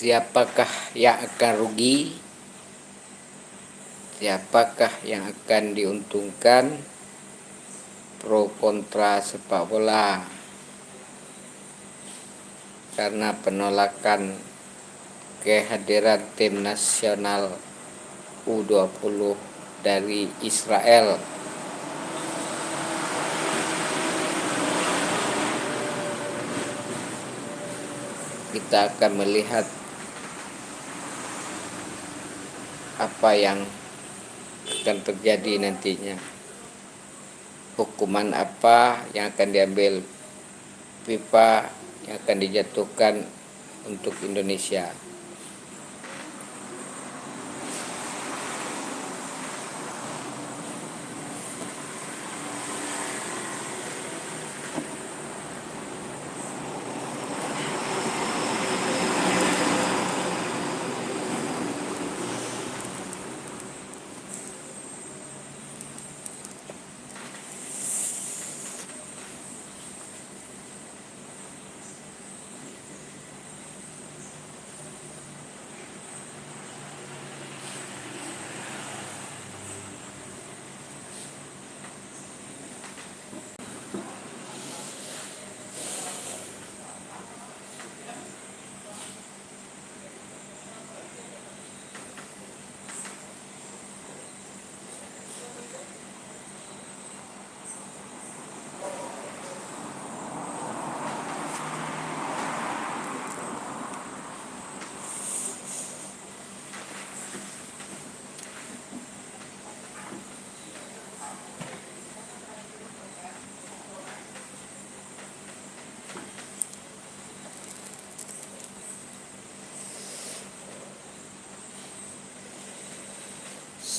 Siapakah yang akan rugi? Siapakah yang akan diuntungkan? Pro kontra sepak bola. Karena penolakan kehadiran tim nasional U20 dari Israel. Kita akan melihat apa yang akan terjadi nantinya. Hukuman apa yang akan diambil FIFA yang akan dijatuhkan untuk Indonesia.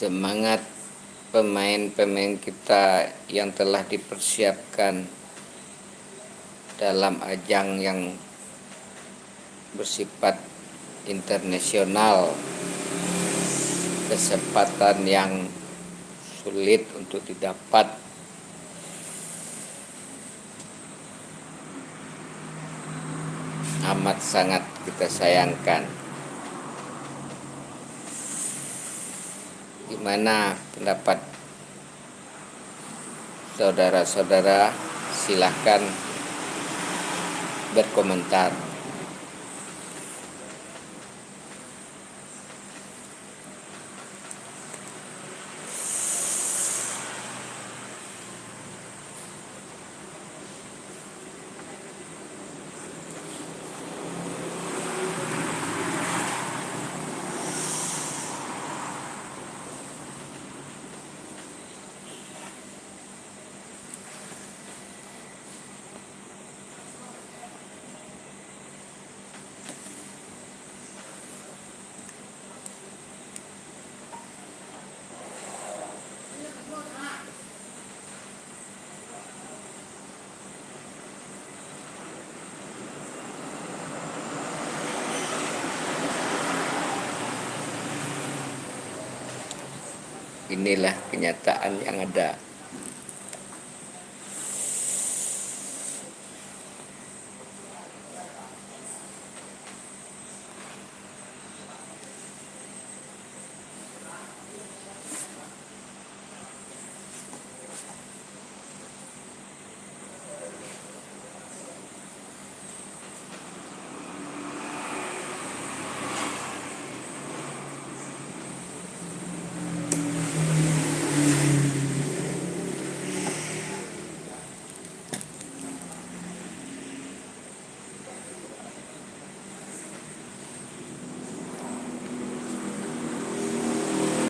Semangat pemain-pemain kita yang telah dipersiapkan dalam ajang yang bersifat internasional, kesempatan yang sulit untuk didapat. Amat sangat kita sayangkan. Gimana pendapat saudara-saudara? Silahkan berkomentar. Inilah kenyataan yang ada.